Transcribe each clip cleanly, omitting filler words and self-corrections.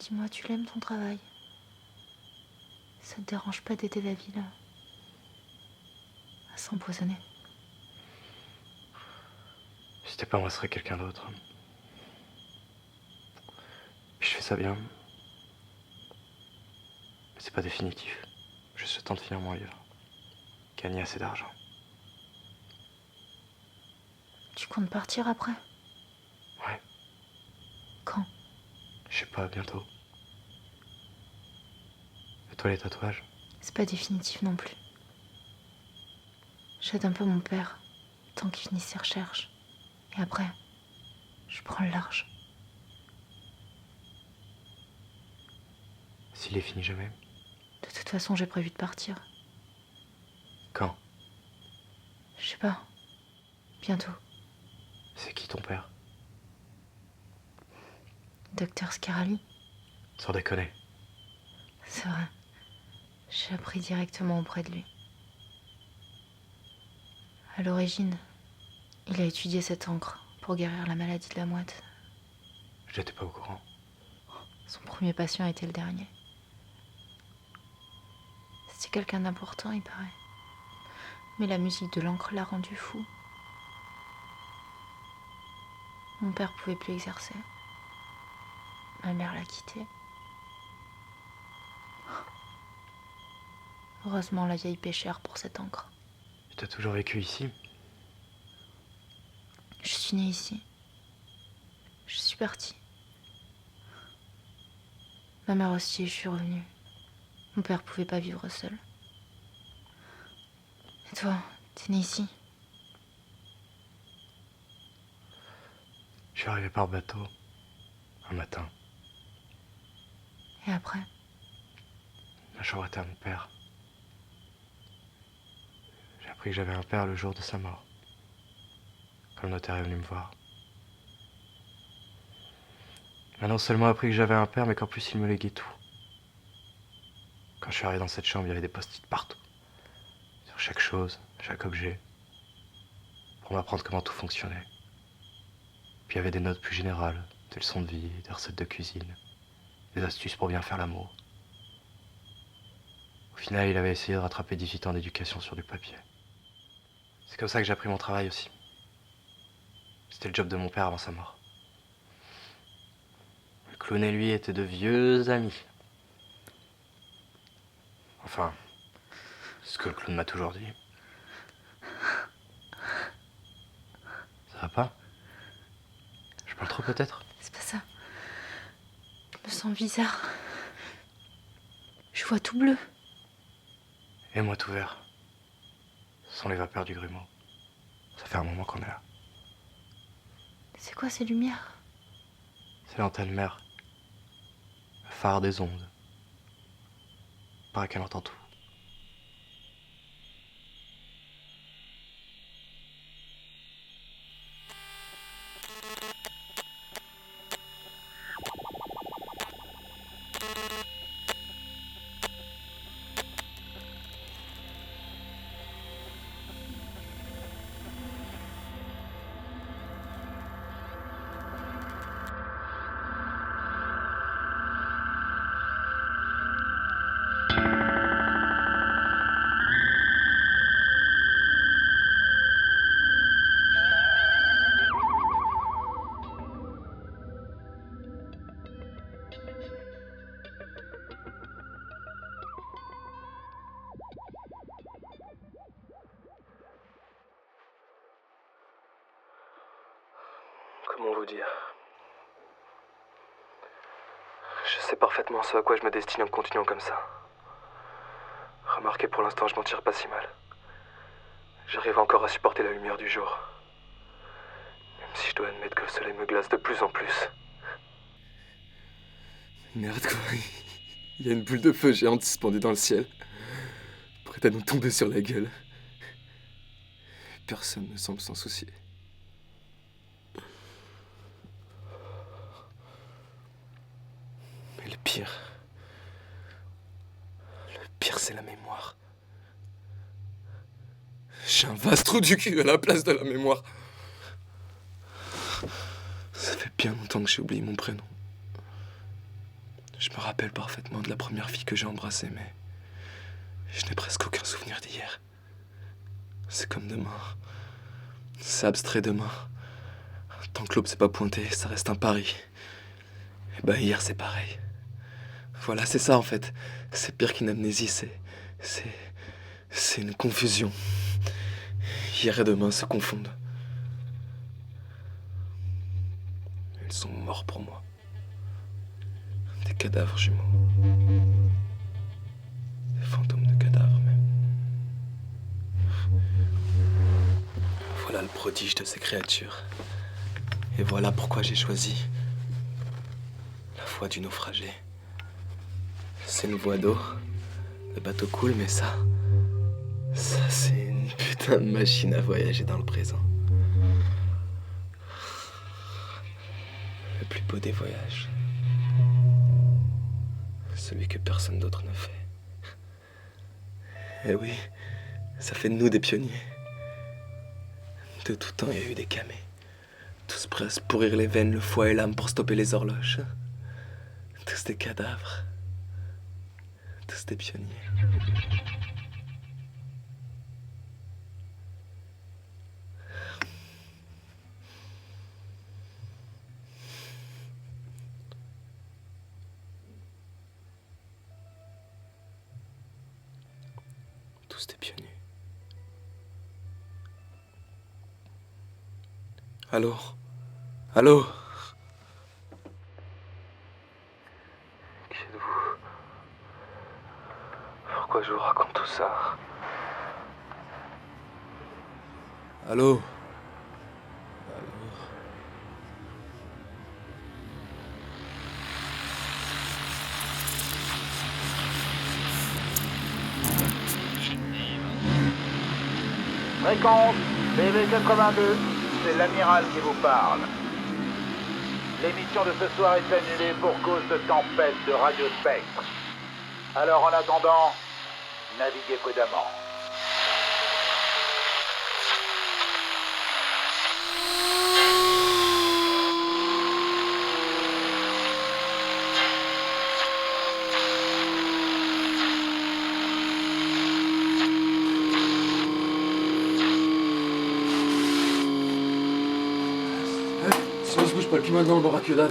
Dis-moi, tu l'aimes ton travail? Ça te dérange pas d'aider la ville à s'empoisonner? Si c'était pas moi, ce serait quelqu'un d'autre. Puis je fais ça bien. Mais c'est pas définitif. Juste le temps de finir mon livre. Gagner assez d'argent. Tu comptes partir après? Ouais, Quand? je sais pas, bientôt. Et toi, les tatouages? C'est pas définitif non plus. J'aide un peu mon père, tant qu'il finit ses recherches. Et après, je prends le large. S'il est fini jamais? De toute façon, j'ai prévu de partir. Quand? Je sais pas. Bientôt. C'est qui ton père? Docteur Scarali. Sans déconner. C'est vrai. J'ai appris directement auprès de lui. À l'origine, il a étudié cette encre pour guérir la maladie de la moite. J'étais pas au courant. Son premier patient était le dernier. C'était quelqu'un d'important, il paraît. Mais la musique de l'encre l'a rendu fou. Mon père pouvait plus exercer. Ma mère l'a quitté. Heureusement, la vieille paie cher pour cette encre. Et t'as toujours vécu ici? Je suis née ici. Je suis partie. Ma mère aussi, je suis revenue. Mon père pouvait pas vivre seul. Et toi, t'es née ici? Je suis arrivé par bateau. Un matin. Et après? La chambre était à mon père. J'ai appris que j'avais un père le jour de sa mort. Quand le notaire est venu me voir. Il m'a non seulement appris que j'avais un père, mais qu'en plus il me léguait tout. Quand je suis arrivé dans cette chambre, il y avait des post-it partout. Sur chaque chose, chaque objet. Pour m'apprendre comment tout fonctionnait. Puis il y avait des notes plus générales, des leçons de vie, des recettes de cuisine, des astuces pour bien faire l'amour. Au final, il avait essayé de rattraper 18 ans d'éducation sur du papier. C'est comme ça que j'ai appris mon travail aussi. C'était le job de mon père avant sa mort. Le clown et lui étaient de vieux amis. Enfin, c'est ce que le clown m'a toujours dit. Ça va pas? Je parle trop peut-être? C'est pas ça. Je me sens bizarre. Je vois tout bleu. Et moi tout vert. Sans les vapeurs du grumeau. Ça fait un moment qu'on est là. C'est quoi ces lumières? C'est l'antenne mère. Le phare des ondes. Paraît qu'elle entend tout. Comment vous dire? Je sais parfaitement ce à quoi je me destine en continuant comme ça. Remarquez, pour l'instant, je m'en tire pas si mal. J'arrive encore à supporter la lumière du jour. Même si je dois admettre que le soleil me glace de plus en plus. Merde quoi, il y a une boule de feu géante suspendue dans le ciel, prête à nous tomber sur la gueule. Personne ne semble s'en soucier. Mais le pire, c'est la mémoire. J'ai un vaste trou du cul à la place de la mémoire. Ça fait bien longtemps que j'ai oublié mon prénom. Je me rappelle parfaitement de la première fille que j'ai embrassée, mais je n'ai presque aucun souvenir d'hier. C'est comme demain. C'est abstrait demain. Tant que l'aube s'est pas pointée, ça reste un pari. Et ben hier c'est pareil. Voilà, c'est ça en fait. C'est pire qu'une amnésie, c'est une confusion. Hier et demain se confondent. Ils sont morts pour moi. Des cadavres jumeaux. Des fantômes de cadavres même. Voilà le prodige de ces créatures. Et voilà pourquoi j'ai choisi la voie du naufragé. C'est une voie d'eau. Le bateau coule, mais ça c'est une putain de machine à voyager dans le présent. Le plus beau des voyages. Celui que personne d'autre ne fait. Et oui, ça fait de nous des pionniers. De tout temps, il y a eu des camés. Tous prêts à se pourrir les veines, le foie et l'âme pour stopper les horloges. Tous des cadavres. Tous des pionniers. Tous des pionniers. Allô? Allô? Qui êtes-vous? Pourquoi je vous raconte tout ça? Allô? Fréquence BB82, c'est l'amiral qui vous parle. L'émission de ce soir est annulée pour cause de tempête de radiospectre. Alors en attendant, naviguez prudemment. Si on se bouge pas le cul maintenant, on aura que dalle.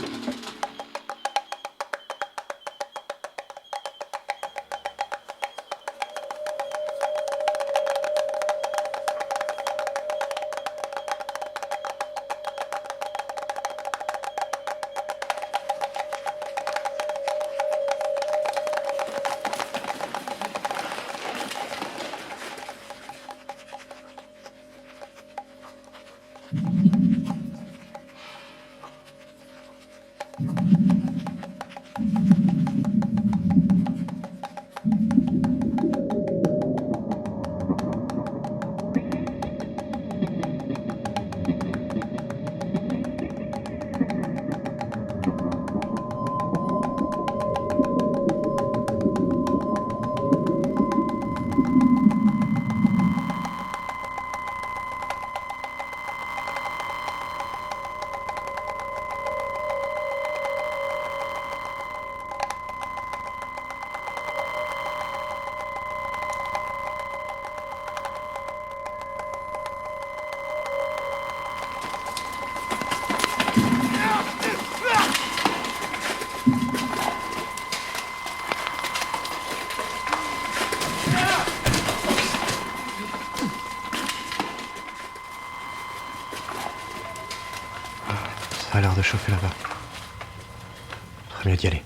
Ça a l'air de chauffer là-bas. Très mieux d'y aller.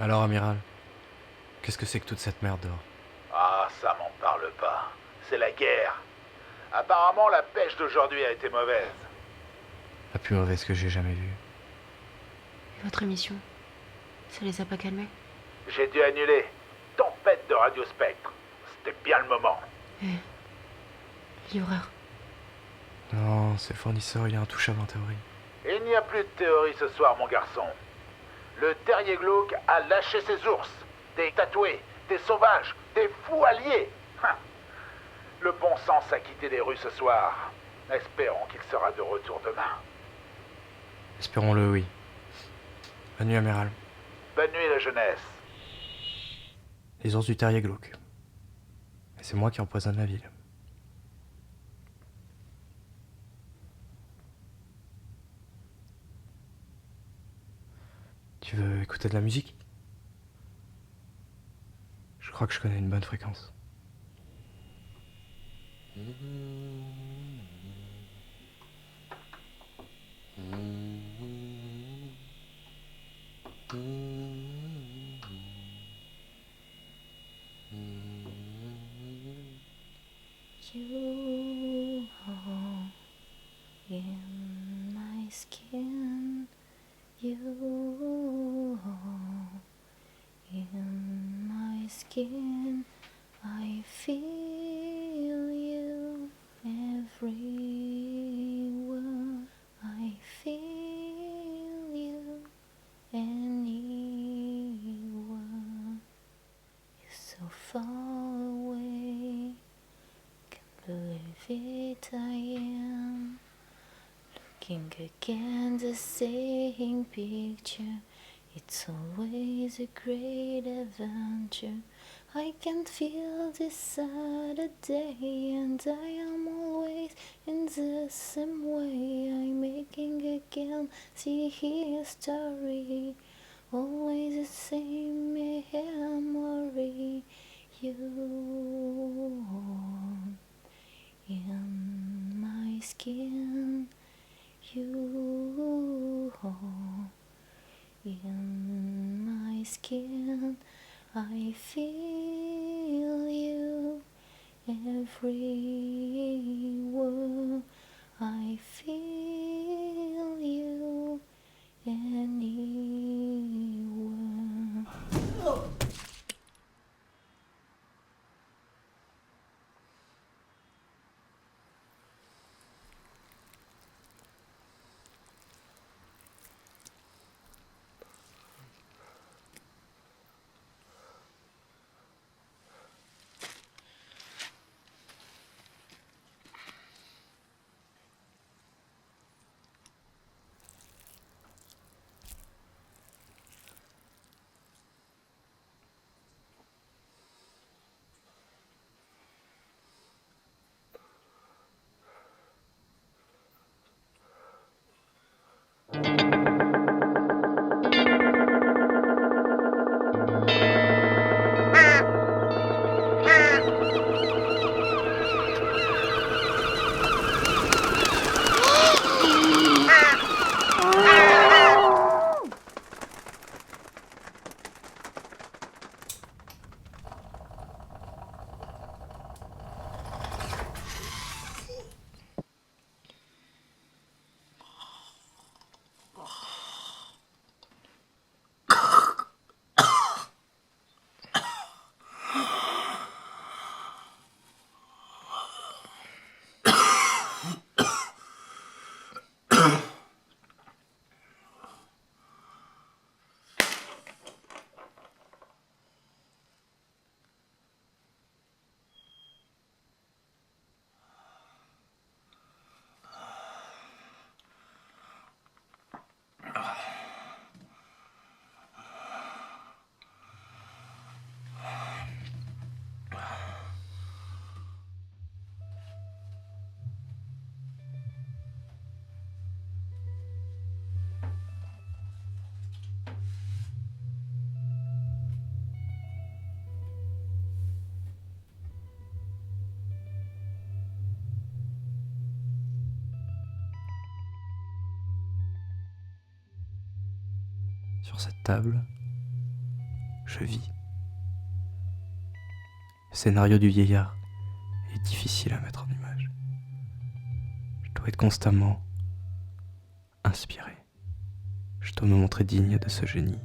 Alors, amiral, qu'est-ce que c'est que toute cette merde dehors? Ah, ça m'en parle pas. C'est la guerre. Apparemment, la pêche d'aujourd'hui a été mauvaise. La plus mauvaise que j'ai jamais vue. Et votre émission, ça les a pas calmés? J'ai dû annuler. Tempête de Radio Spectre. C'était bien le moment. Livreur. Non, c'est le fournisseur, il est intouchable en théorie. Il n'y a plus de théorie ce soir, mon garçon. Le terrier glauque a lâché ses ours. Des tatoués, des sauvages, des fous alliés. Le bon sens a quitté les rues ce soir. Espérons qu'il sera de retour demain. Espérons-le, oui. Bonne nuit, amiral. Bonne nuit, la jeunesse. Les ours du terrier glauque. Et c'est moi qui empoisonne la ville. Tu veux écouter de la musique? Je crois que je connais une bonne fréquence. You are in my skin. You are in my skin. I feel you everywhere. I feel you anywhere. You're so far away. Can't believe it, I am looking again the same picture. It's always a great adventure. I can feel this Saturday, and I am always in the same way. I'm making again, see history, always the same memory. You are in my skin. You are in my skin. I feel you everywhere. I feel you anywhere. Sur cette table, je vis. Le scénario du vieillard est difficile à mettre en image. Je dois être constamment inspiré. Je dois me montrer digne de ce génie.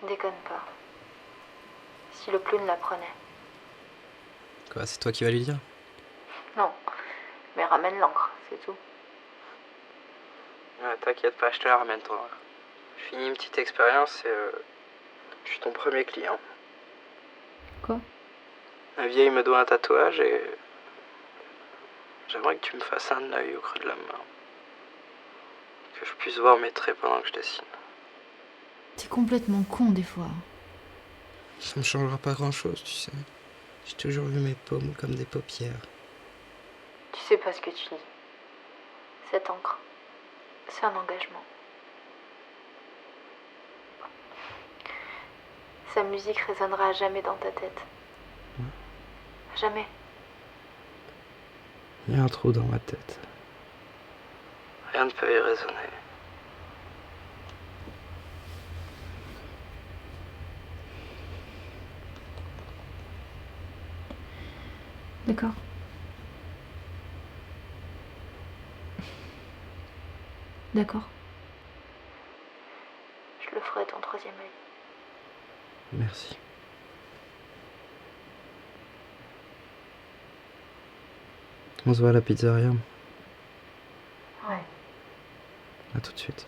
Déconne pas. Si le clown la prenait. Quoi, c'est toi qui vas lui dire? Non, mais ramène l'encre, c'est tout. Ouais, t'inquiète pas, je te la ramène toi. Je finis une petite expérience et je suis ton premier client. Quoi? La vieille me doit un tatouage et j'aimerais que tu me fasses un œil au creux de la main. Que je puisse voir mes traits pendant que je dessine. T'es complètement con des fois. Ça me changera pas grand chose, tu sais. J'ai toujours vu mes paumes comme des paupières. Tu sais pas ce que tu dis. Cette encre, c'est un engagement. Sa musique résonnera à jamais dans ta tête. Jamais. Il y a un trou dans ma tête. Rien ne peut y résonner. D'accord. D'accord. Je le ferai ton troisième œil. Merci. On se voit à la pizzeria. Ouais. À tout de suite.